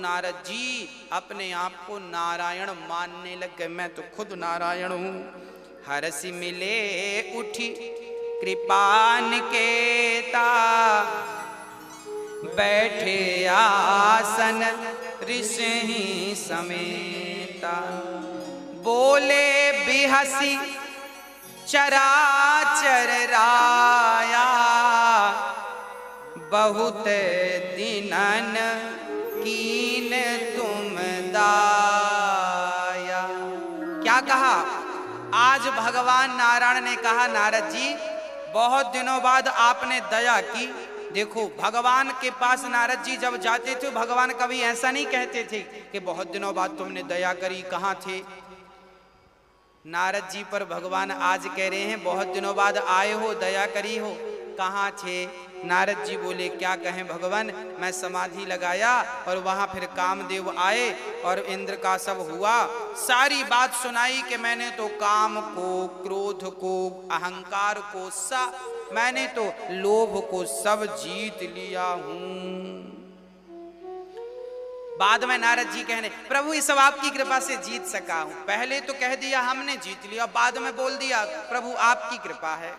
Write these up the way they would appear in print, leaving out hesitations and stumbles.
नारद जी अपने आप को नारायण मानने लग गए। मैं तो खुद नारायण हूं। हरसि मिले उठी कृपा निकेता, बैठे आसन ऋषि समेता। बोले बिहसी चराचर राया, बहुत दिनन कीन तुम दाया। क्या कहा? आज भगवान नारायण ने कहा, नारद जी बहुत दिनों बाद आपने दया की। देखो भगवान के पास नारद जी जब जाते थे, भगवान कभी ऐसा नहीं कहते थे कि बहुत दिनों बाद तुमने दया करी, कहाँ थे। नारद जी पर भगवान आज कह रहे हैं बहुत दिनों बाद आए हो, दया करी हो, कहाँ थे। नारद जी बोले क्या कहें भगवान, मैं समाधि लगाया और वहां फिर कामदेव आए और इंद्र का सब हुआ। सारी बात सुनाई कि मैंने तो काम को, क्रोध को, अहंकार को, मैंने तो लोभ को सब जीत लिया हूं। बाद में नारद जी कहने, प्रभु ये सब आपकी कृपा से जीत सका हूं। पहले तो कह दिया हमने जीत लिया, बाद में बोल दिया प्रभु आपकी कृपा है।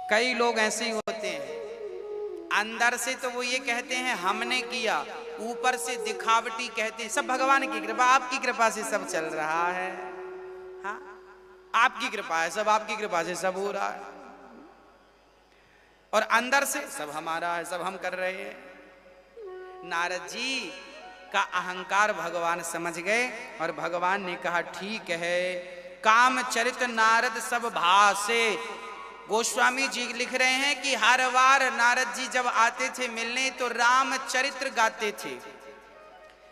कई लोग ऐसे ही होते हैं, अंदर से तो वो ये कहते हैं हमने किया, ऊपर से दिखावटी कहते हैं सब भगवान की कृपा, आपकी कृपा से सब चल रहा है। हाँ आपकी कृपा है, सब आपकी कृपा से सब हो रहा है, और अंदर से सब हमारा है, सब हम कर रहे हैं। नारद जी का अहंकार भगवान समझ गए और भगवान ने कहा ठीक है। काम चरित नारद सब भासे। गोस्वामी जी लिख रहे हैं कि हर बार नारद जी जब आते थे मिलने तो राम चरित्र गाते थे,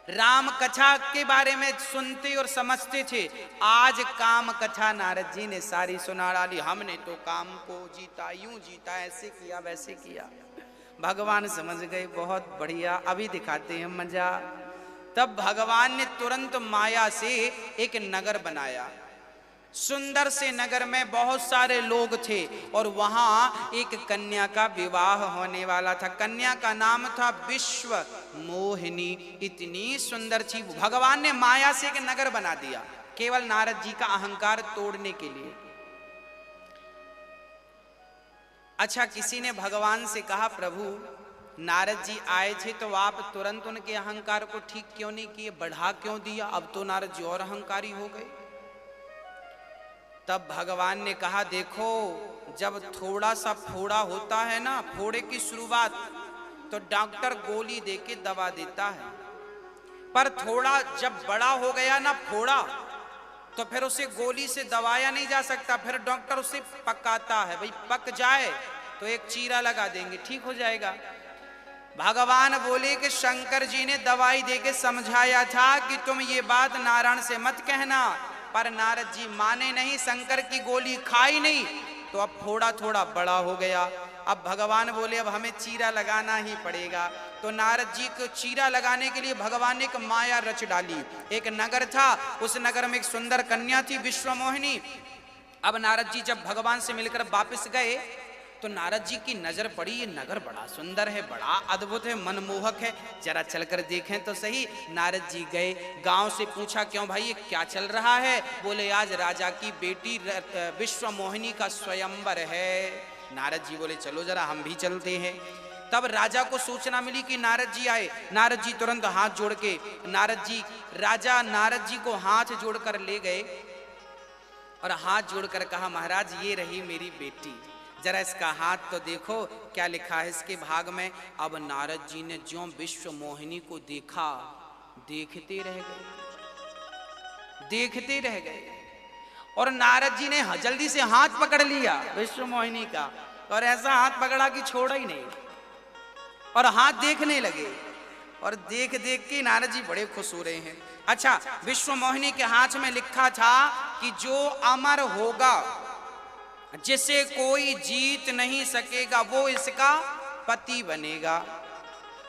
राम कथा के बारे में सुनते और समझते थे। आज काम कथा नारद जी ने सारी सुना डाली। हमने तो काम को जीता, यूं जीता, ऐसे किया वैसे किया। भगवान समझ गए बहुत बढ़िया, अभी दिखाते हैं मजा। तब भगवान ने तुरंत माया से एक नगर बनाया। सुंदर से नगर में बहुत सारे लोग थे और वहां एक कन्या का विवाह होने वाला था। कन्या का नाम था विश्व मोहिनी। इतनी सुंदर थी। भगवान ने माया से एक नगर बना दिया केवल नारद जी का अहंकार तोड़ने के लिए। अच्छा, किसी ने भगवान से कहा प्रभु नारद जी आए थे तो आप तुरंत उनके अहंकार को ठीक क्यों नहीं किए, बढ़ा क्यों दिया? अब तो नारद जी और अहंकारी हो गए। तब भगवान ने कहा देखो, जब थोड़ा सा फोड़ा होता है ना, फोड़े की शुरुआत तो डॉक्टर गोली देके दवा देता है, पर थोड़ा जब बड़ा हो गया ना फोड़ा, तो फिर उसे गोली से दबाया नहीं जा सकता, फिर डॉक्टर उसे पकाता है। भाई पक जाए तो एक चीरा लगा देंगे, ठीक हो जाएगा। भगवान बोले कि शंकर जी ने दवाई देके समझाया था कि तुम ये बात नारायण से मत कहना, पर नारद जी माने नहीं, शंकर की गोली खाई नहीं, तो अब थोड़ा थोड़ा बड़ा हो गया। अब भगवान बोले अब हमें चीरा लगाना ही पड़ेगा। तो नारद जी को चीरा लगाने के लिए भगवान ने एक माया रच डाली। एक नगर था, उस नगर में एक सुंदर कन्या थी विश्व मोहिनी। अब नारद जी जब भगवान से मिलकर वापस गए तो नारद जी की नजर पड़ी, ये नगर बड़ा सुंदर है, बड़ा अद्भुत है, मनमोहक है, जरा चलकर देखें तो सही। नारद जी गए, गांव से पूछा क्यों भाई ये क्या चल रहा है? बोले आज राजा की बेटी विश्व मोहिनी का स्वयंवर है। नारद जी बोले चलो जरा हम भी चलते हैं। तब राजा को सूचना मिली कि नारद जी आए। नारद जी तुरंत हाथ जोड़ के राजा नारद जी को हाथ जोड़कर ले गए और हाथ जोड़कर कहा महाराज ये रही मेरी बेटी, जरा इसका हाथ तो देखो क्या लिखा है इसके भाग में। अब नारद जी ने ज्यों विश्व मोहिनी को देखा, देखते रह गए और नारद जी ने जल्दी से हाथ पकड़ लिया विश्व मोहिनी का, और ऐसा हाथ पकड़ा कि छोड़ा ही नहीं, और हाथ देखने लगे। और देख देख के नारद जी बड़े खुश हो रहे हैं। अच्छा, विश्व मोहिनी के हाथ में लिखा था कि जो अमर होगा, जिसे कोई जीत नहीं सकेगा, वो इसका पति बनेगा।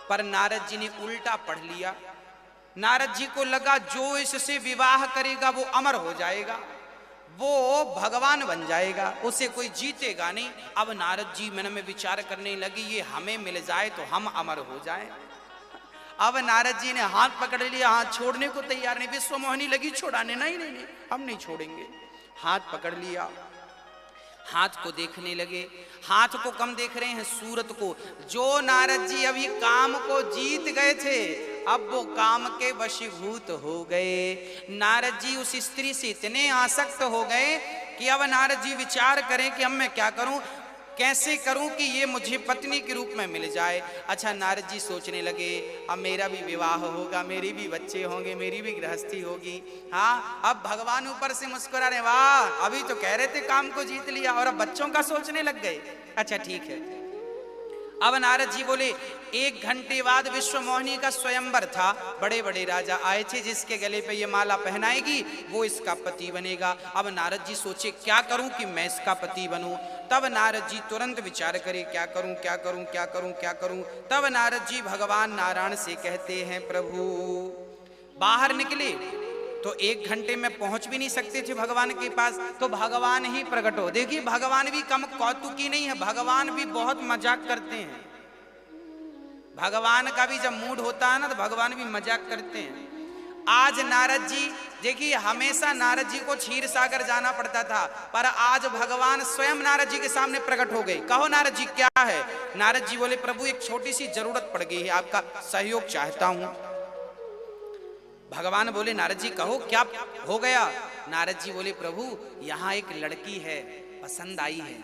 पर नारद जी ने उल्टा पढ़ लिया। नारद जी को लगा जो इससे विवाह करेगा वो अमर हो जाएगा, वो भगवान बन जाएगा, उसे कोई जीतेगा नहीं। अब नारद जी मन में विचार करने लगे ये हमें मिल जाए तो हम अमर हो जाएं। अब नारद जी ने हाथ पकड़ लिया, हाथ छोड़ने को तैयार नहीं। विश्व मोहिनी लगी छुड़ाने, नहीं नहीं नहीं हम नहीं छोड़ेंगे। हाथ पकड़ लिया, हाथ को देखने लगे। हाथ को कम देख रहे हैं, सूरत को। जो नारद जी अभी काम को जीत गए थे, अब वो काम के वशीभूत हो गए। नारद जी उस स्त्री से इतने आसक्त हो गए कि अब नारद जी विचार करें कि अब मैं क्या करूं, कैसे करूं कि ये मुझे पत्नी के रूप में मिल जाए। अच्छा, नारद जी सोचने लगे अब मेरा भी विवाह होगा, मेरी भी बच्चे होंगे, मेरी भी गृहस्थी होगी। हाँ, अब भगवान ऊपर से मुस्कुरा रहे, वाह अभी तो कह रहे थे काम को जीत लिया और अब बच्चों का सोचने लग गए। अच्छा ठीक है। अब नारद जी बोले 1 घंटे बाद विश्व मोहिनी का स्वयंवर था। बड़े बड़े राजा आए थे, जिसके गले पे ये माला पहनाएगी वो इसका पति बनेगा। अब नारद जी सोचे क्या करूं कि मैं इसका पति बनूं। तब नारद जी तुरंत विचार करे क्या करूं क्या करूं क्या करूं क्या करूं। तब नारद जी भगवान नारायण से कहते हैं, प्रभु बाहर निकले तो 1 घंटे में पहुंच भी नहीं सकते थे भगवान के पास, तो भगवान ही प्रकट हो। देखिए भगवान भी कम कौतुकी नहीं है, भगवान भी बहुत मजाक करते हैं। भगवान का भी जब मूड होता है ना तो भगवान भी मजाक करते हैं। आज नारद जी देखिए, हमेशा नारद जी को क्षीर सागर जाना पड़ता था, पर आज भगवान स्वयं नारद जी के सामने प्रकट हो गए। कहो नारद जी क्या है। नारद जी बोले, प्रभु एक छोटी सी जरूरत पड़ गई है, आपका सहयोग चाहता हूं। भगवान बोले, नारद जी कहो क्या हो गया। नारद जी बोले, प्रभु यहाँ एक लड़की है, पसंद आई है,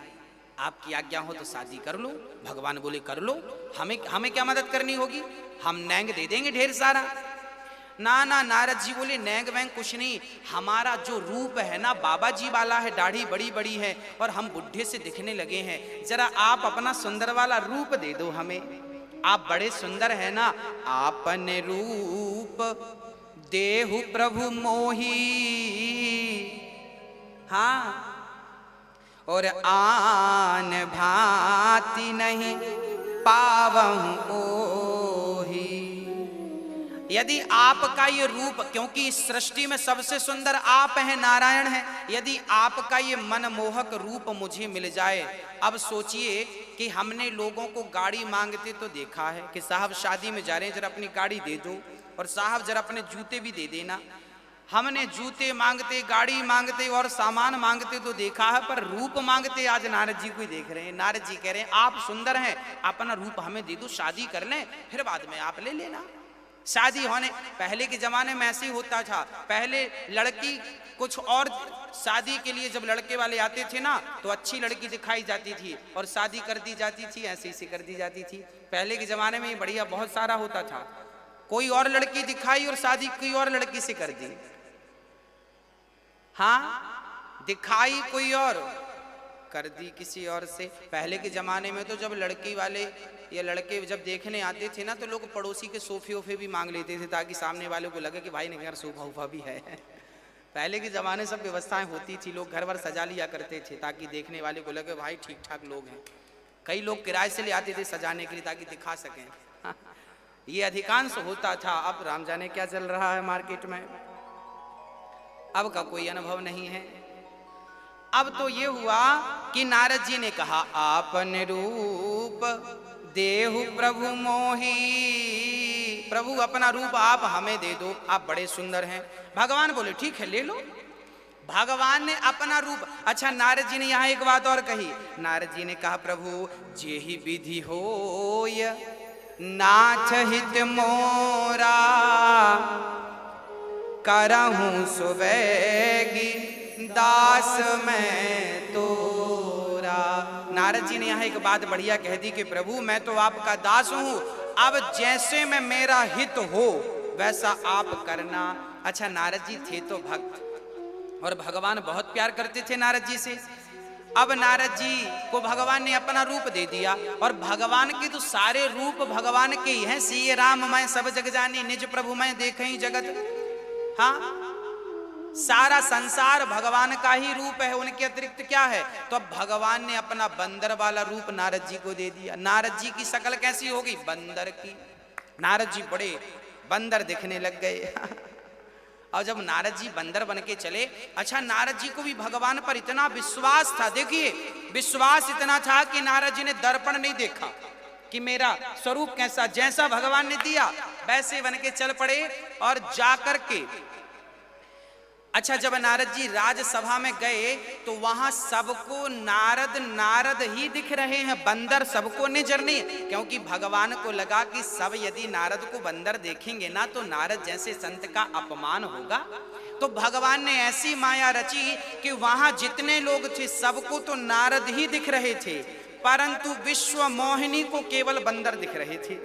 आपकी आज्ञा हो तो शादी कर लो। भगवान बोले, कर लो, हमें क्या मदद करनी होगी, हम नैंग दे देंगे ढेर सारा। ना ना, नारद जी बोले, नैंग वैंग कुछ नहीं, हमारा जो रूप है ना बाबा जी वाला है, दाढ़ी बड़ी बड़ी है और हम बुढ़े से दिखने लगे हैं, जरा आप अपना सुंदर वाला रूप दे दो हमें। आप बड़े सुंदर है ना, आपने रूप देहु प्रभु मोही, हाँ, और आन भांति नहीं पावहु ओही। यदि आपका ये रूप, क्योंकि इस सृष्टि में सबसे सुंदर आप हैं, नारायण हैं, यदि आपका ये मनमोहक रूप मुझे मिल जाए। अब सोचिए कि हमने लोगों को गाड़ी मांगते तो देखा है कि साहब शादी में जा रहे हैं, जरा अपनी गाड़ी दे दो, और साहब जरा अपने जूते भी दे देना। हमने जूते मांगते, गाड़ी मांगते और सामान मांगते तो देखा है, पर रूप मांगते आज नारद जी को ही देख रहे हैं। नारद जी कह रहे हैं, आप सुंदर हैं, अपना रूप हमें दे दो, शादी कर लें, फिर बाद में आप ले लेना। शादी होने पहले के जमाने में ऐसे ही होता था। पहले लड़की कुछ और, शादी के लिए जब लड़के वाले आते थे ना तो अच्छी लड़की दिखाई जाती थी और शादी कर दी जाती थी, ऐसे ही कर दी जाती थी। पहले के जमाने में बढ़िया बहुत सारा होता था। कोई और लड़की दिखाई और शादी कोई और लड़की से कर दी। हाँ, दिखाई कोई और, कर दी किसी और से। पहले के जमाने में तो जब लड़की वाले या लड़के जब देखने आते थे ना तो लोग पड़ोसी के सोफे वोफे भी मांग लेते थे, ताकि सामने वाले को लगे कि भाई ने घर सोफा वोफा भी है। पहले के जमाने सब व्यवस्थाएं होती थी, लोग घर भर सजा लिया करते थे ताकि देखने वाले को लगे भाई ठीक ठाक लोग हैं। कई लोग किराए से ले आते थे सजाने के लिए ताकि दिखा सकें। ये अधिकांश होता था। अब राम जाने क्या चल रहा है मार्केट में, अब का कोई अनुभव नहीं है। अब तो ये हुआ कि नारद जी ने कहा, आपने रूप देहु प्रभु मोही, प्रभु अपना रूप आप हमें दे दो, आप बड़े सुंदर हैं। भगवान बोले ठीक है ले लो। भगवान ने अपना रूप, अच्छा नारद जी ने यहाँ एक बात और कही। नारद जी ने कहा, प्रभु जेहि विधि होय नाथ हित मोरा, करहूं सुबैगी दास मैं तोरा। नारद जी ने यहाँ एक बात बढ़िया कह दी कि प्रभु मैं तो आपका दास हूं, अब जैसे में मेरा हित हो वैसा आप करना। अच्छा, नारद जी थे तो भक्त और भगवान बहुत प्यार करते थे नारद जी से। अब नारद जी को भगवान ने अपना रूप दे दिया, और भगवान के तो सारे रूप भगवान के ही हैं। सिय राम मैं सब जग जानी, निज प्रभु मैं देखई जगत। हाँ, सारा संसार भगवान का ही रूप है, उनके अतिरिक्त क्या है। तो अब भगवान ने अपना बंदर वाला रूप नारद जी को दे दिया। नारद जी की शक्ल कैसी होगी, बंदर की। नारद जी बड़े बंदर दिखने लग गए। और जब नारद जी बंदर बन के चले, अच्छा नारद जी को भी भगवान पर इतना विश्वास था। देखिए विश्वास इतना था कि नारद जी ने दर्पण नहीं देखा कि मेरा स्वरूप कैसा, जैसा भगवान ने दिया वैसे बन के चल पड़े और जाकर के अच्छा जब नारद जी राजसभा में गए तो वहां सबको नारद नारद ही दिख रहे हैं, बंदर सबको नजर नहीं, क्योंकि भगवान को लगा कि सब यदि नारद को बंदर देखेंगे ना तो नारद जैसे संत का अपमान होगा। तो भगवान ने ऐसी माया रची कि वहां जितने लोग थे सबको तो नारद ही दिख रहे थे, परंतु विश्व मोहिनी को केवल बंदर दिख रहे थे।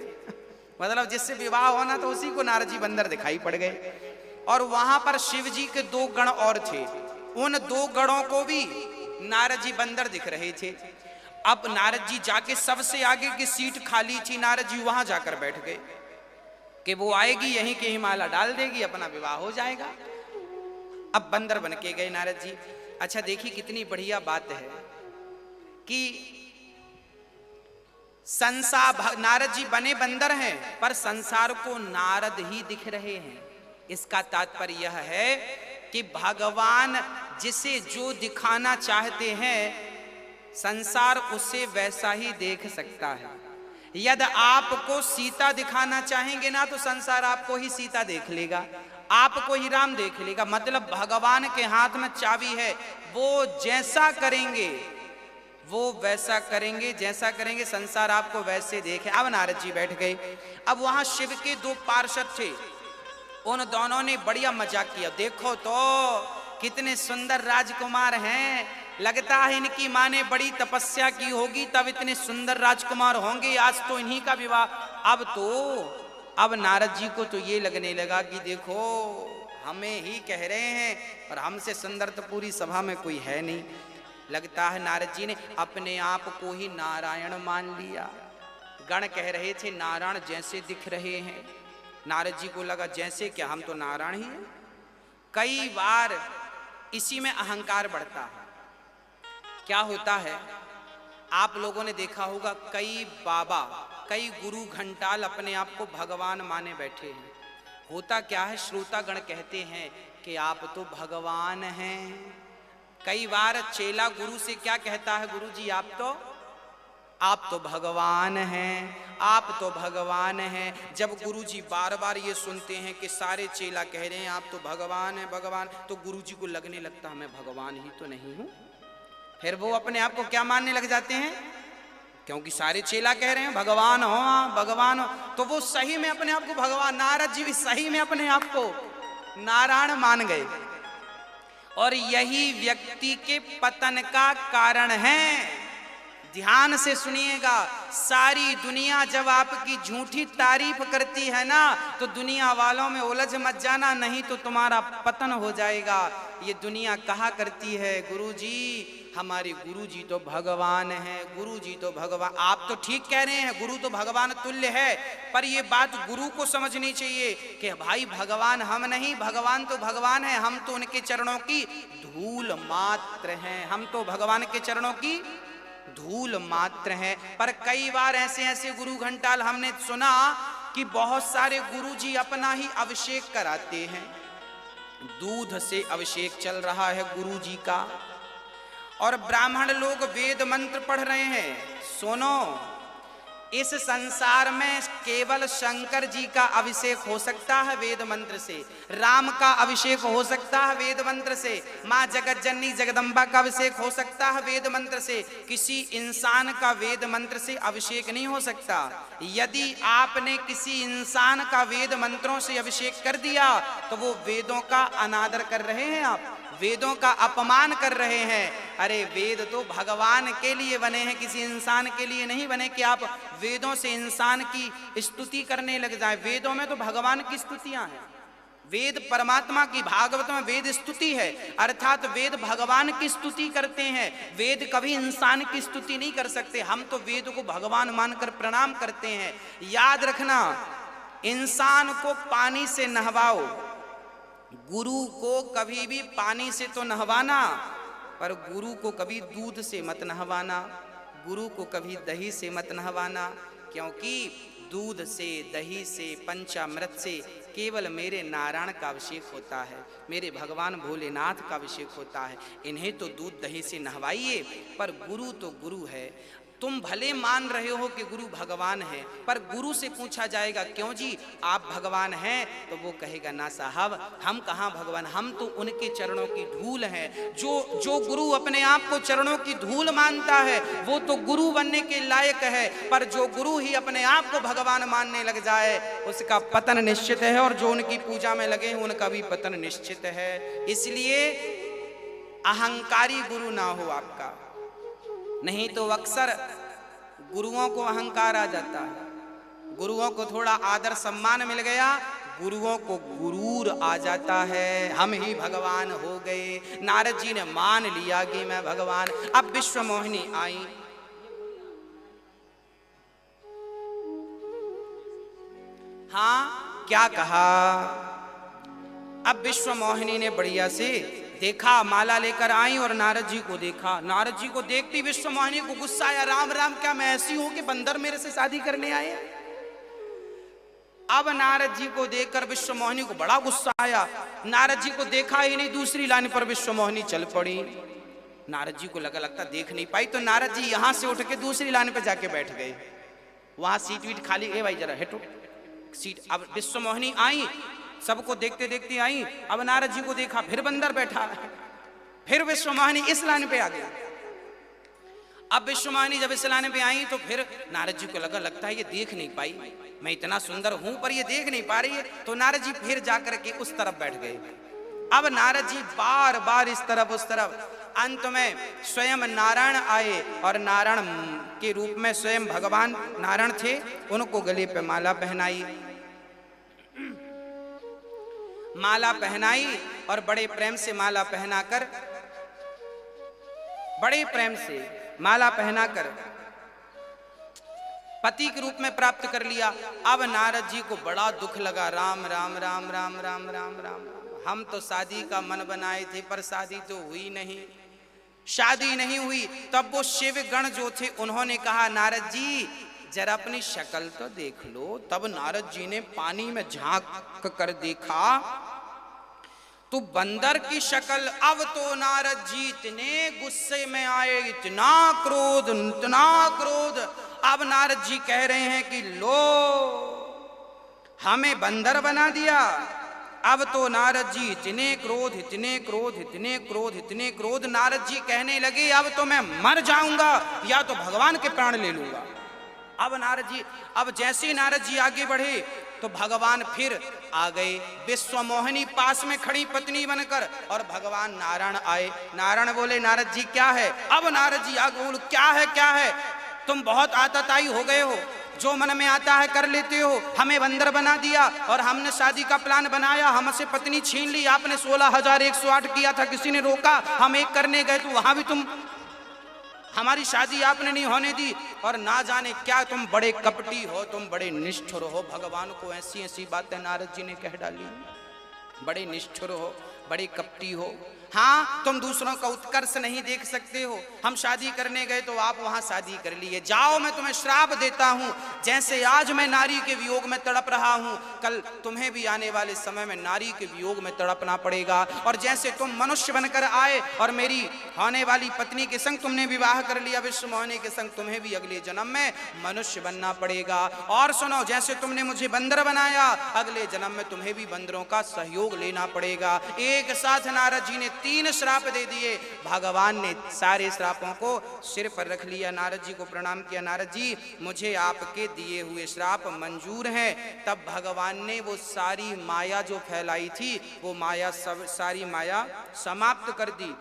मतलब जिससे विवाह होना तो उसी को नारद जी बंदर दिखाई पड़ गए। और वहां पर शिव जी के 2 गण और थे, उन 2 गणों को भी नारद जी बंदर दिख रहे थे। अब नारद जी जाके सबसे आगे की सीट खाली थी, नारद जी वहां जाकर बैठ गए कि वो आएगी यहीं के ही माला डाल देगी, अपना विवाह हो जाएगा। अब बंदर बन के गए नारद जी। अच्छा देखिए कितनी बढ़िया बात है कि संसार नारद जी बने बंदर हैं पर संसार को नारद ही दिख रहे हैं। इसका तात्पर्य यह है कि भगवान जिसे जो दिखाना चाहते हैं संसार उसे वैसा ही देख सकता है। यदि आपको सीता दिखाना चाहेंगे ना तो संसार आपको ही सीता देख लेगा, आपको ही राम देख लेगा। मतलब भगवान के हाथ में चाबी है, वो जैसा करेंगे वो वैसा करेंगे, जैसा करेंगे संसार आपको वैसे देखे। अब नारद जी बैठ गए। अब वहां शिव के 2 पार्षद थे, उन दोनों ने बढ़िया मजाक किया। देखो तो कितने सुंदर राजकुमार हैं, लगता है इनकी माँ ने बड़ी तपस्या की होगी तब इतने सुंदर राजकुमार होंगे, आज तो इन्हीं का विवाह। अब नारद जी को तो ये लगने लगा कि देखो हमें ही कह रहे हैं और हमसे सुंदर तो पूरी सभा में कोई है नहीं। लगता है नारद जी ने अपने आप को ही नारायण मान लिया। गण कह रहे थे नारायण जैसे दिख रहे हैं, नारद जी को लगा जैसे क्या हम तो नारायण ही हैं। कई बार इसी में अहंकार बढ़ता है। क्या होता है आप लोगों ने देखा होगा, कई बाबा कई गुरु घंटाल अपने आप को भगवान माने बैठे हैं। होता क्या है, श्रोतागण कहते हैं कि आप तो भगवान हैं। कई बार चेला गुरु से क्या कहता है, गुरु जी आप तो भगवान हैं, आप तो भगवान हैं। जब गुरुजी बार बार ये सुनते हैं कि सारे चेला कह रहे हैं आप तो भगवान हैं भगवान, तो गुरुजी को लगने लगता है मैं भगवान ही तो नहीं हूं। फिर वो अपने आप को क्या मानने लग जाते हैं, क्योंकि सारे चेला कह रहे हैं भगवान हो भगवान हो, तो वो सही में अपने आप को भगवान, नारद जी भी सही में अपने आप को नारायण मान गए। और यही व्यक्ति के पतन का कारण है। ध्यान से सुनिएगा, सारी दुनिया जब आपकी झूठी तारीफ करती है ना तो दुनिया वालों में उलझ मत जाना, नहीं तो तुम्हारा पतन हो जाएगा। ये दुनिया कहा करती है गुरुजी हमारे गुरुजी तो भगवान हैं, गुरुजी तो भगवान। आप तो ठीक कह रहे हैं, गुरु तो भगवान तुल्य है, पर ये बात गुरु को समझनी चाहिए कि भाई भगवान हम नहीं, भगवान तो भगवान है, हम तो उनके चरणों की धूल मात्र हैं, हम तो भगवान के चरणों की धूल मात्र हैं। पर कई बार ऐसे गुरु घंटाल हमने सुना कि बहुत सारे गुरुजी अपना ही अभिषेक कराते हैं, दूध से अभिषेक चल रहा है गुरुजी का, और ब्राह्मण लोग वेद मंत्र पढ़ रहे हैं। सुनो, इस संसार में केवल शंकर जी का अभिषेक हो सकता है वेद मंत्र से, राम का अभिषेक हो सकता है वेद मंत्र से, माँ जगत जननी जगदम्बा का अभिषेक हो सकता है वेद मंत्र से। किसी इंसान का वेद मंत्र से अभिषेक नहीं हो सकता। यदि आपने किसी इंसान का वेद मंत्रों से अभिषेक कर दिया तो वो वेदों का अनादर कर रहे हैं, आप वेदों का अपमान कर रहे हैं। अरे वेद तो भगवान के लिए बने हैं, किसी इंसान के लिए नहीं बने कि आप वेदों से इंसान की स्तुति करने लग जाए। वेदों में तो भगवान की स्तुतियां हैं, वेद परमात्मा की, भागवत में वेद स्तुति है, अर्थात वेद भगवान की स्तुति करते हैं। वेद कभी इंसान की स्तुति नहीं कर सकते। हम तो वेद को भगवान मानकर प्रणाम करते हैं। याद रखना, इंसान को पानी से नहवाओ, गुरु को कभी भी पानी से तो नहवाना, पर गुरु को कभी दूध से मत नहवाना, गुरु को कभी दही से मत नहवाना, क्योंकि दूध से, दही से, पंचामृत से केवल मेरे नारायण का अभिषेक होता है, मेरे भगवान भोलेनाथ का अभिषेक होता है। इन्हें तो दूध दही से नहवाइए, पर गुरु तो गुरु है। तुम भले मान रहे हो कि गुरु भगवान है, पर गुरु से पूछा जाएगा क्यों जी आप भगवान हैं, तो वो कहेगा ना साहब, हम कहाँ भगवान, हम तो उनके चरणों की धूल हैं। जो गुरु अपने आप को चरणों की धूल मानता है वो तो गुरु बनने के लायक है, पर जो गुरु ही अपने आप को भगवान मानने लग जाए उसका पतन निश्चित है, और जो उनकी पूजा में लगे हैं उनका भी पतन निश्चित है। इसलिए अहंकारी गुरु ना हो आपका, नहीं तो अक्सर गुरुओं को अहंकार आ जाता है। गुरुओं को थोड़ा आदर सम्मान मिल गया, गुरुओं को गुरूर आ जाता है, हम ही भगवान हो गए। नारद जी ने मान लिया कि मैं भगवान। अब विश्व मोहिनी आई, हाँ क्या कहा, अब विश्व मोहिनी ने बढ़िया से देखा, माला लेकर आई और नारद जी को देखा। नारद जी को देखती विश्व मोहिनी को गुस्सा आया, राम राम क्या मैं ऐसी हूं कि बंदर मेरे से शादी करने आए। अब नारद जी को देखकर विश्व मोहिनी को बड़ा गुस्सा आया। नारद जी को देखा ही नहीं, दूसरी लाइन पर विश्व मोहिनी चल पड़ी। नारद जी को लगता देख नहीं पाई, तो नारद जी यहां से उठ के दूसरी लाइन पर जाके बैठ गए। वहां सीट वीट खाली, ए भाई जरा हटो सीट। अब विश्व मोहिनी आई, सबको देखते देखते आई। अब नारद जी को देखा, फिर बंदर बैठा, फिर विश्व मोहिनी इस लाइन पे आ गया। अब विश्व मोहिनी जब इस लाइन पे आई तो फिर नारद जी को लगता है ये देख नहीं पाई, मैं इतना सुंदर हूं पर ये देख नहीं पा रही है, तो नारद जी फिर जाकर के उस तरफ बैठ गए। अब नारद जी बार बार इस तरफ उस तरफ, अंत में स्वयं नारायण आए और नारायण के रूप में स्वयं भगवान नारायण थे, उनको गले पे माला पहनाई। माला पहनाई और बड़े प्रेम से माला पहनाकर, बड़े प्रेम से माला पहनाकर पति के रूप में प्राप्त कर लिया। अब नारद जी को बड़ा दुख लगा, राम राम राम राम राम राम राम, हम तो शादी का मन बनाए थे पर शादी तो हुई नहीं, शादी नहीं हुई। तब वो शिव गण जो थे उन्होंने कहा नारद जी जरा अपनी शक्ल तो देख लो। तब नारद जी ने पानी में झांक कर देखा तो बंदर की शक्ल। अब तो नारद जी इतने गुस्से में आए, इतना क्रोध इतना क्रोध। अब नारद जी कह रहे हैं कि लो हमें बंदर बना दिया। अब तो नारद जी इतने क्रोध इतने क्रोध इतने क्रोध इतने क्रोध, नारद जी कहने लगे अब तो मैं मर जाऊंगा या तो भगवान के प्राण ले लूंगा। अब नारद जी, अब जैसे ही नारद जी आगे बढ़े तो भगवान फिर आ गए। विश्व मोहिनी पास में खड़ी पत्नी बनकर और भगवान नारायण आए। नारायण बोले नारद जी क्या है। अब नारद जी आगे बोले क्या है, तुम बहुत आतताई हो गए हो, जो मन में आता है कर लेते हो। हमें बंदर बना दिया और हमने शादी का प्लान बनाया, हमसे पत्नी छीन ली। आपने 16,108 किया था, किसी ने रोका, हम एक करने गए तो वहां भी तुम, हमारी शादी आपने नहीं होने दी। और ना जाने क्या तुम बड़े कपटी हो, तुम बड़े निष्ठुर हो। भगवान को ऐसी ऐसी बातें नारद जी ने कह डाली, बड़े निष्ठुर हो, बड़े कपटी हो। हाँ तुम दूसरों का उत्कर्ष नहीं देख सकते हो, हम शादी करने गए तो आप वहां शादी कर लिए। जाओ मैं तुम्हें श्राप देता हूं, जैसे आज मैं नारी के वियोग में तड़प रहा हूं, कल तुम्हें भी आने वाले समय में नारी के वियोग में तड़पना पड़ेगा। और जैसे तुम मनुष्य बनकर आए और मेरी होने वाली पत्नी के संग तुमने विवाह कर लिया विश्व मोहिनी के संग, तुम्हें भी अगले जन्म में मनुष्य बनना पड़ेगा। और सुनो, जैसे तुमने मुझे बंदर बनाया, अगले जन्म में तुम्हें भी बंदरों का सहयोग लेना पड़ेगा। एक साथ नारद जी ने 3 श्राप दे दिए। भगवान ने सारे श्रापों को सिर पर रख लिया, नारद जी को प्रणाम किया, नारद जी मुझे आपके दिए हुए श्राप मंजूर हैं। तब भगवान ने वो सारी माया जो फैलाई थी, वो माया सब सारी माया समाप्त कर दी।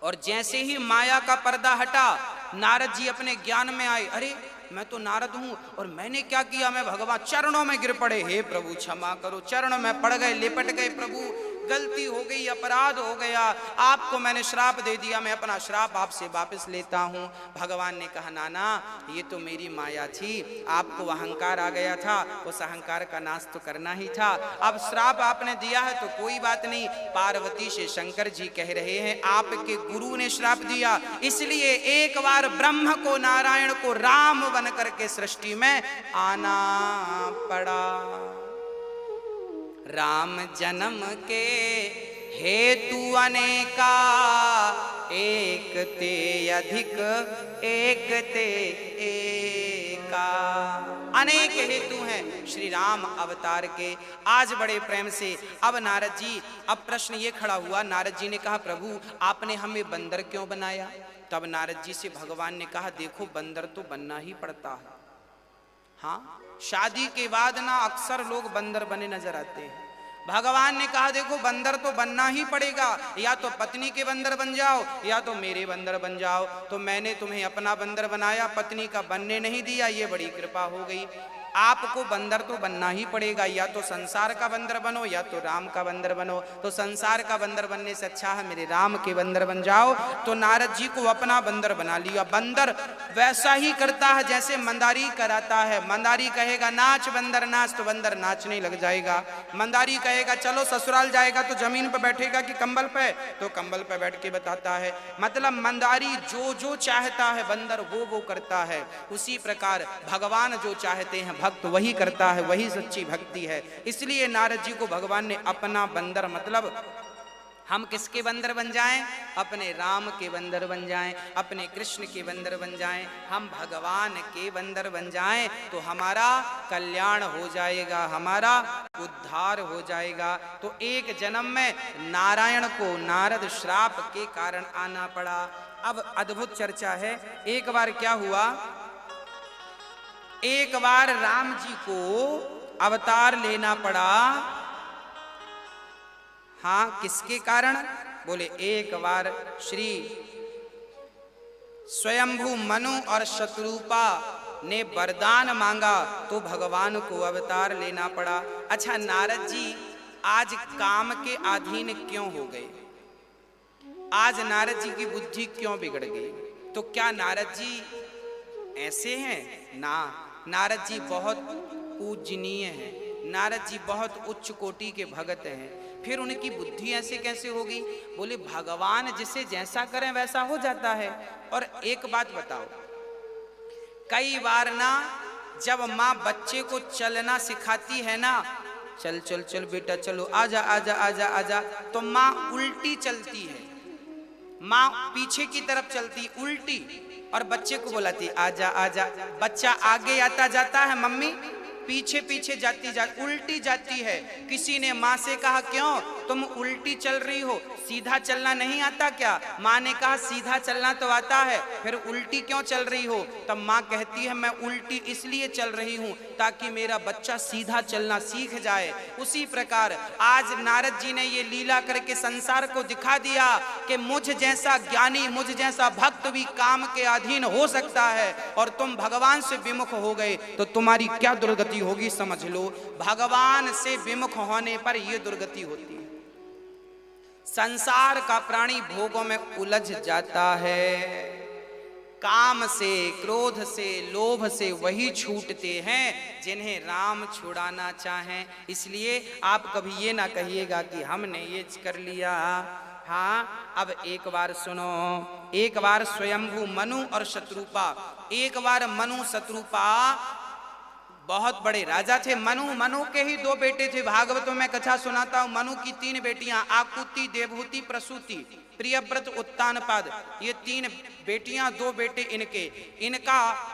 और जैसे ही माया का पर्दा हटा, नारद जी अपने ज्ञान में आए। अरे मैं तो नारद हूं और मैंने क्या किया, मैं भगवान चरणों में गिर पड़े, हे प्रभु क्षमा करो। चरणों में पड़ गए, लिपट गए, प्रभु गलती हो गई, अपराध हो गया, आपको मैंने श्राप दे दिया, मैं अपना श्राप आपसे वापस लेता हूं। भगवान ने कहा नाना ये तो मेरी माया थी, आपको अहंकार आ गया था, उस अहंकार का नाश तो करना ही था। अब श्राप आपने दिया है तो कोई बात नहीं। पार्वती से शंकर जी कह रहे हैं आपके गुरु ने श्राप दिया, इसलिए एक बार ब्रह्म को नारायण को राम बन करके सृष्टि में आना पड़ा। राम जन्म के हेतु अनेका एक ते अधिक एक ते एका। अनेक हेतु हैं श्री राम अवतार के। आज बड़े प्रेम से अब नारद जी, अब प्रश्न ये खड़ा हुआ, नारद जी ने कहा प्रभु आपने हमें बंदर क्यों बनाया? तब नारद जी से भगवान ने कहा देखो बंदर तो बनना ही पड़ता है। हाँ, शादी के बाद ना अक्सर लोग बंदर बने नजर आते हैं। भगवान ने कहा देखो बंदर तो बनना ही पड़ेगा, या तो पत्नी के बंदर बन जाओ या तो मेरे बंदर बन जाओ। तो मैंने तुम्हें अपना बंदर बनाया, पत्नी का बनने नहीं दिया, ये बड़ी कृपा हो गई। आपको बंदर तो बनना ही पड़ेगा, या तो संसार का बंदर बनो या तो राम का बंदर बनो। तो संसार का बंदर बनने से अच्छा है मेरे राम के बंदर बन जाओ। तो नारद जी को अपना बंदर बना लिया। बंदर वैसा ही करता है जैसे मंदारी कराता है। मंदारी कहेगा नाच बंदर नाच, तो बंदर नाचने लग जाएगा। मंदारी कहेगा चलो ससुराल जाएगा, तो जमीन पर बैठेगा कि कंबल पे, तो कंबल पे बैठ के बताता है। मतलब मंदारी जो जो चाहता है बंदर वो करता है। उसी प्रकार भगवान जो चाहते हैं भक्त वही करता है, वही सच्ची भक्ति है। इसलिए नारद जी को भगवान ने अपना बंदर, मतलब हम किसके बंदर बन जाएं? अपने राम के बंदर बन जाएं, अपने कृष्ण के बंदर बन जाएं, हम भगवान के बंदर बन जाएं तो हमारा कल्याण हो जाएगा, हमारा उद्धार हो जाएगा। तो एक जन्म में नारायण को नारद श्राप के कारण आना पड़ा। अब अद्भुत चर्चा है। एक बार क्या हुआ, एक बार राम जी को अवतार लेना पड़ा। हाँ, किसके कारण? बोले एक बार श्री स्वयंभू मनु और शत्रुपा ने वरदान मांगा तो भगवान को अवतार लेना पड़ा। अच्छा, नारद जी आज काम के अधीन क्यों हो गए? आज नारद जी की बुद्धि क्यों बिगड़ गई? तो क्या नारद जी ऐसे हैं? ना, नारद जी बहुत पूजनीय हैं, नारद जी बहुत उच्च कोटि के भगत हैं। फिर उनकी बुद्धि ऐसे कैसे होगी? बोले भगवान जिसे जैसा करें वैसा हो जाता है। और एक बात बताओ, कई बार ना जब माँ बच्चे को चलना सिखाती है ना, चल चल चल बेटा चलो, आजा आजा आजा आजा, तो माँ उल्टी चलती है, माँ पीछे की तरफ चलती उल्टी, और बच्चे को बुलाती आजा आजा। बच्चा आगे आता जाता है, मम्मी पीछे पीछे उल्टी जाती है। किसी ने माँ से कहा क्यों तुम उल्टी चल रही हो, सीधा चलना नहीं आता क्या? माँ ने कहा सीधा चलना तो आता है, फिर उल्टी क्यों चल रही हो? तब माँ कहती है मैं उल्टी इसलिए चल रही हूँ ताकि मेरा बच्चा सीधा चलना सीख जाए। उसी प्रकार आज नारद जी ने ये लीला करके संसार को दिखा दिया कि मुझ जैसा ज्ञानी, मुझ जैसा भक्त भी काम के अधीन हो सकता है। और तुम भगवान से विमुख हो गए तो तुम्हारी क्या दुर्गति होगी समझ लो। भगवान से विमुख होने पर यह दुर्गति होती है। संसार का प्राणी भोगों में उलझ जाता है। काम से, क्रोध से, लोभ से वही छूटते हैं जिन्हें राम छुड़ाना चाहें। इसलिए आप कभी ये ना कहिएगा कि हमने ये कर लिया। हाँ, अब एक बार सुनो। एक बार स्वयंभू मनु और शत्रुपा, एक बार मनु शत्रुपा बहुत बड़े राजा थे। मनु के ही दो बेटे थे। भागवतों में कथा सुनाता हूं। मनु की तीन बेटियां, आकुति, देवहूति, प्रसूति, प्रियव्रत, उत्तानपाद, ये तीन बेटियां, दो बेटे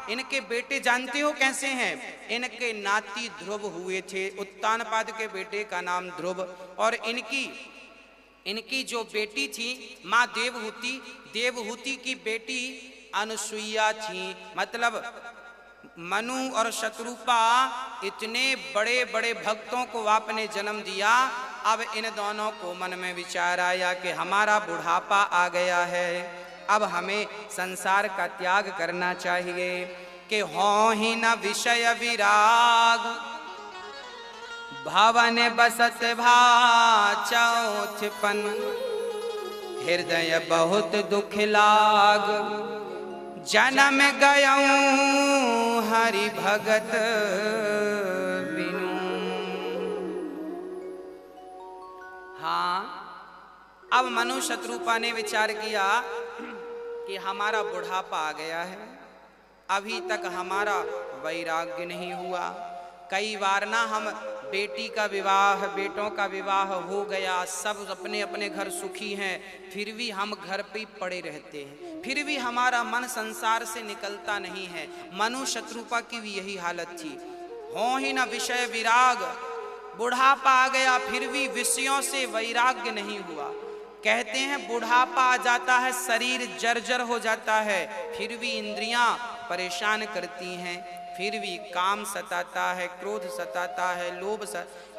इनके बेटे जानते हो कैसे हैं? इनके नाती ध्रुव हुए थे। उत्तानपाद के बेटे का नाम ध्रुव, और इनकी जो बेटी थी माँ देवहूति की बेटी अनुसुईया थी। मतलब मनु और शत्रुपा इतने बड़े बड़े भक्तों को आपने जन्म दिया। अब इन दोनों को मन में विचार आया कि हमारा बुढ़ापा आ गया है, अब हमें संसार का त्याग करना चाहिए। कि हो ही न विषय विराग, भवन बसत भा चौथपन, हृदय बहुत दुख लाग, जन्म गयऊं हरि भगत बिनु। हाँ, अब मनु शत्रुपा ने विचार किया कि हमारा बुढ़ापा आ गया है, अभी तक हमारा वैराग्य नहीं हुआ। कई बार ना हम बेटी का विवाह, बेटों का विवाह हो गया, सब अपने अपने घर सुखी हैं, फिर भी हम घर पे ही पड़े रहते हैं, फिर भी हमारा मन संसार से निकलता नहीं है। मनु शत्रुपा की भी यही हालत थी। हो ही न विषय विराग, बुढ़ापा आ गया फिर भी विषयों से वैराग्य नहीं हुआ। कहते हैं बुढ़ापा आ जाता है, शरीर जर्जर हो जाता है, फिर भी इंद्रियां परेशान करती हैं, फिर भी काम सताता है, क्रोध सताता है, लोभ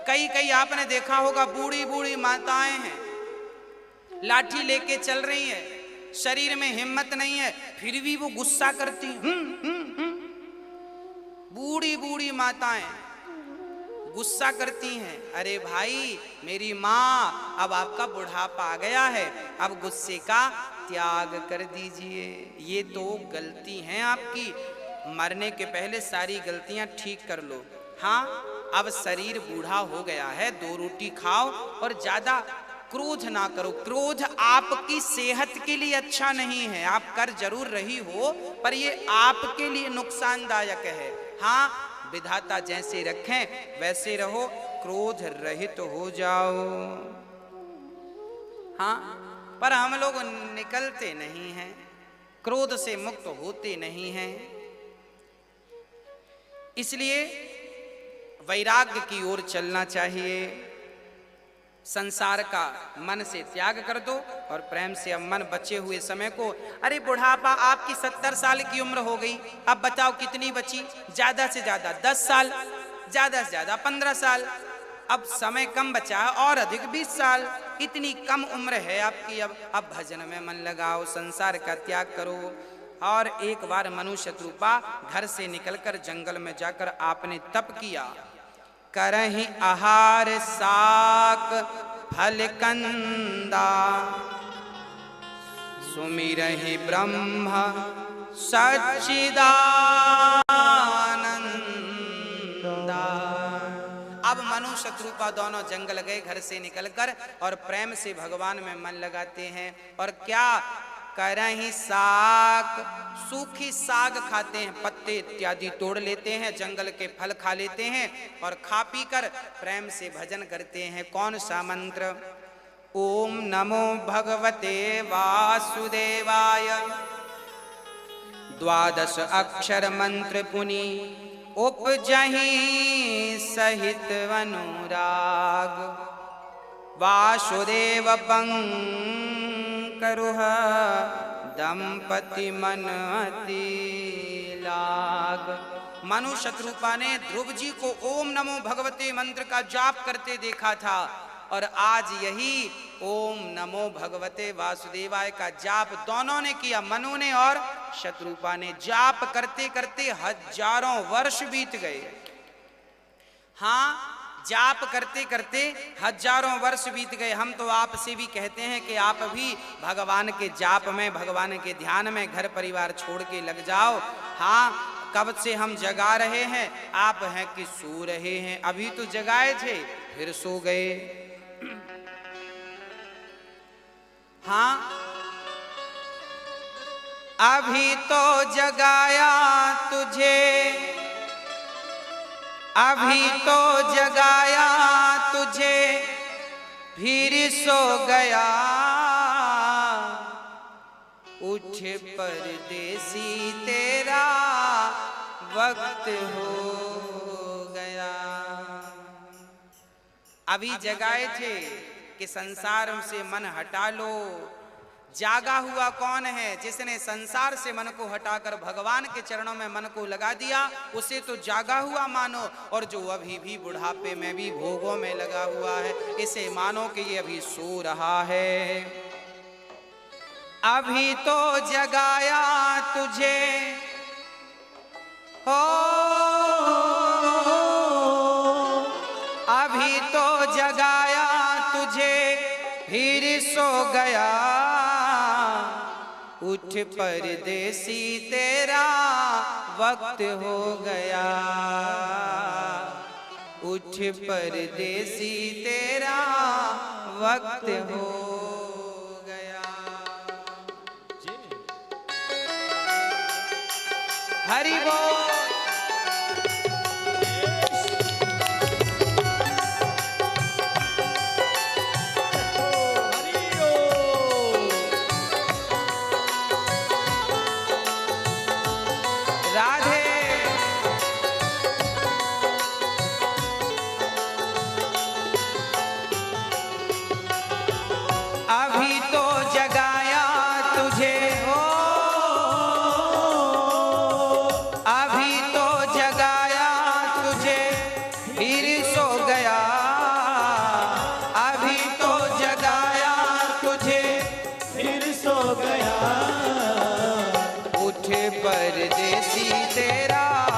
कई आपने देखा होगा बूढ़ी बूढ़ी माताएं हैं, लाठी लेके चल रही हैं, शरीर में हिम्मत नहीं है, फिर भी वो गुस्सा करती हैं। बूढ़ी बूढ़ी माताएं गुस्सा करती हैं। अरे भाई मेरी माँ, अब आपका बुढ़ापा आ गया है, अब गुस्से का त्याग कर दीजिए, ये तो गलती है आपकी, मरने के पहले सारी गलतियां ठीक कर लो। हाँ, अब शरीर बूढ़ा हो गया है, 2 रोटी खाओ और ज्यादा क्रोध ना करो। क्रोध आपकी सेहत के लिए अच्छा नहीं है, आप कर जरूर रही हो पर ये आपके लिए नुकसानदायक है। हाँ, विधाता जैसे रखें वैसे रहो, क्रोध रहित हो जाओ। हाँ, पर हम लोग निकलते नहीं हैं, क्रोध से मुक्त होते नहीं हैं। इसलिए वैराग्य की ओर चलना चाहिए। संसार का मन से त्याग कर दो और प्रेम से अब मन बचे हुए समय को, अरे बुढ़ापा आपकी 70 साल की उम्र हो गई, अब बताओ कितनी बची? ज्यादा से ज्यादा 10 साल, ज्यादा से ज्यादा 15 साल, अब समय कम बचा है और अधिक 20 साल, इतनी कम उम्र है आपकी। अब भजन में मन लगाओ, संसार का त्याग करो। और एक बार मनु शत्रुपा घर से निकलकर जंगल में जाकर आपने तप किया। करहि आहार साक फल कंदा, सुमिरहि ब्रह्म सच्चिदानंदा। अब मनु शत्रुपा दोनों जंगल गए घर से निकलकर और प्रेम से भगवान में मन लगाते हैं। और क्या करहि साग, सूखी साग खाते हैं, पत्ते इत्यादि तोड़ लेते हैं, जंगल के फल खा लेते हैं और खा पी कर प्रेम से भजन करते हैं। कौन सा मंत्र? ओम नमो भगवते वासुदेवाय, 12 अक्षर मंत्र पुनि उपजहि सहित अनुराग। वासुदेव करुह दंपति मन अति लाग। मनु शत्रुपा ने ध्रुव जी को ओम नमो भगवते मंत्र का जाप करते देखा था और आज यही ओम नमो भगवते वासुदेवाय का जाप दोनों ने किया, मनु ने और शत्रुपा ने। जाप करते करते हजारों वर्ष बीत गए। हाँ, जाप करते करते हजारों वर्ष बीत गए। हम तो आपसे भी कहते हैं कि आप भी भगवान के जाप में, भगवान के ध्यान में घर परिवार छोड़ के लग जाओ। हाँ, कब से हम जगा रहे हैं, आप हैं कि सो रहे हैं? अभी तो जगाए थे फिर सो गए। हाँ, अभी तो जगाया तुझे, अभी तो जगाया तुझे, फिर सो गया। उठ परदेसी तेरा वक्त हो गया। अभी जगाए थे कि संसार से मन हटा लो। जागा हुआ कौन है? जिसने संसार से मन को हटाकर भगवान के चरणों में मन को लगा दिया, उसे तो जागा हुआ मानो। और जो अभी भी बुढ़ापे में भी भोगों में लगा हुआ है, इसे मानो कि ये अभी सो रहा है। अभी तो जगाया तुझे हो, अभी तो जगाया तुझे, फिर सो गया। उठ परदेसी तेरा वक्त हो गया। उठ परदेसी तेरा वक्त हो गया। हरि बोल। परदेसी तेरा